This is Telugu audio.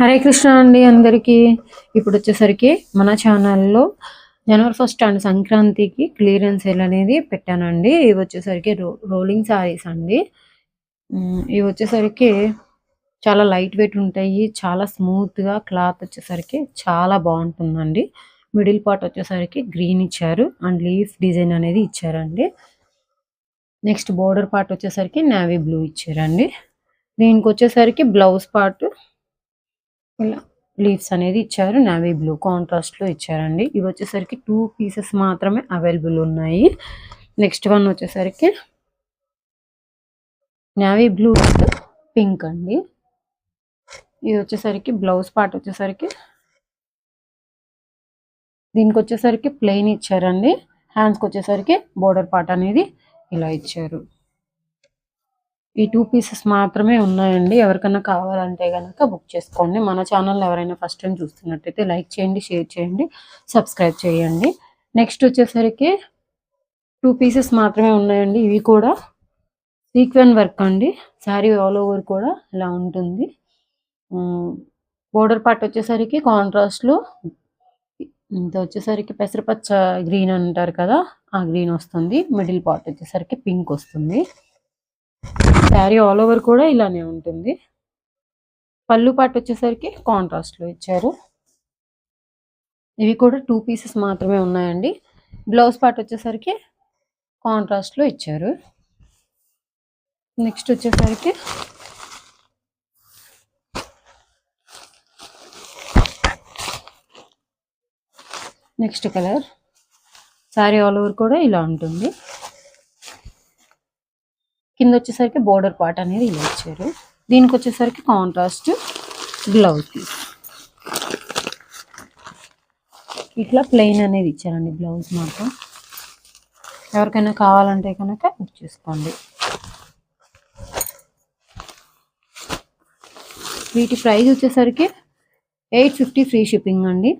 హరే కృష్ణ అండి అందరికీ. ఇప్పుడు వచ్చేసరికి మన ఛానల్లో జనవరి 1 అండ్ సంక్రాంతికి క్లియరెన్స్ సేల్ అనేది పెట్టానండి. ఇవి వచ్చేసరికి రోలింగ్ శారీస్ అండి. ఇవి వచ్చేసరికి చాలా లైట్ వెయిట్ ఉంటాయి. చాలా స్మూత్గా క్లాత్ వచ్చేసరికి చాలా బాగుంటుందండి. మిడిల్ పార్ట్ వచ్చేసరికి గ్రీన్ ఇచ్చారు అండ్ లీఫ్ డిజైన్ అనేది ఇచ్చారండి. నెక్స్ట్ బోర్డర్ పార్ట్ వచ్చేసరికి నేవీ బ్లూ ఇచ్చారండి. దీనికి వచ్చేసరికి బ్లౌజ్ పార్ట్ ఇలా లీవ్స్ అనేది ఇచ్చారు. నేవీ బ్లూ కాంట్రాస్ట్ లో ఇచ్చారండి. ఇవి వచ్చేసరికి 2 పీసెస్ మాత్రమే అవైలబుల్ ఉన్నాయి. నెక్స్ట్ వన్ వచ్చేసరికి నేవీ బ్లూ పింక్ అండి. ఇది వచ్చేసరికి బ్లౌజ్ పార్ట్ వచ్చేసరికి దీనికి వచ్చేసరికి ప్లెయిన్ ఇచ్చారండి. హ్యాండ్స్కి వచ్చేసరికి బోర్డర్ పార్ట్ అనేది ఇలా ఇచ్చారు. ఈ 2 పీసెస్ మాత్రమే ఉన్నాయండి. ఎవరికైనా కావాలంటే కనుక బుక్ చేసుకోండి. మన ఛానల్ ఎవరైనా ఫస్ట్ టైం చూస్తున్నట్టయితే లైక్ చేయండి, షేర్ చేయండి, సబ్స్క్రైబ్ చేయండి. నెక్స్ట్ వచ్చేసరికి 2 పీసెస్ మాత్రమే ఉన్నాయండి. ఇవి కూడా సీక్వెన్ వర్క్ అండి. శారీ ఆల్ ఓవర్ కూడా ఇలా ఉంటుంది. బోర్డర్ పార్ట్ వచ్చేసరికి కాంట్రాస్ట్లో ఇంత వచ్చేసరికి పెసరపచ్చ గ్రీన్ అంటారు కదా, ఆ గ్రీన్ వస్తుంది. మిడిల్ పార్ట్ వచ్చేసరికి పింక్ వస్తుంది. శారీ ఆల్ ఓవర్ కూడా ఇలానే ఉంటుంది. పళ్ళు పార్ట్ వచ్చేసరికి కాంట్రాస్ట్ లో ఇచ్చారు. ఇవి కూడా 2 పీసెస్ మాత్రమే ఉన్నాయండి. బ్లౌజ్ పార్ట్ వచ్చేసరికి కాంట్రాస్ట్ లో ఇచ్చారు. నెక్స్ట్ వచ్చేసరికి next colour. Sari all over కూడా ఇలా ఉంటుంది. కింద వచ్చేసరికి బోర్డర్ పార్ట్ అనేది ఇలా ఇచ్చారు. దీనికి వచ్చేసరికి కాంట్రాస్ట్ బ్లౌజ్ ఇట్లా ప్లెయిన్ అనేది ఇచ్చారండి. బ్లౌజ్ మాత్రం ఎవరికైనా కావాలంటే కనుక బుక్ చేసుకోండి. వీటి ప్రైస్ వచ్చేసరికి 850 ఫ్రీ షిప్పింగ్ అండి.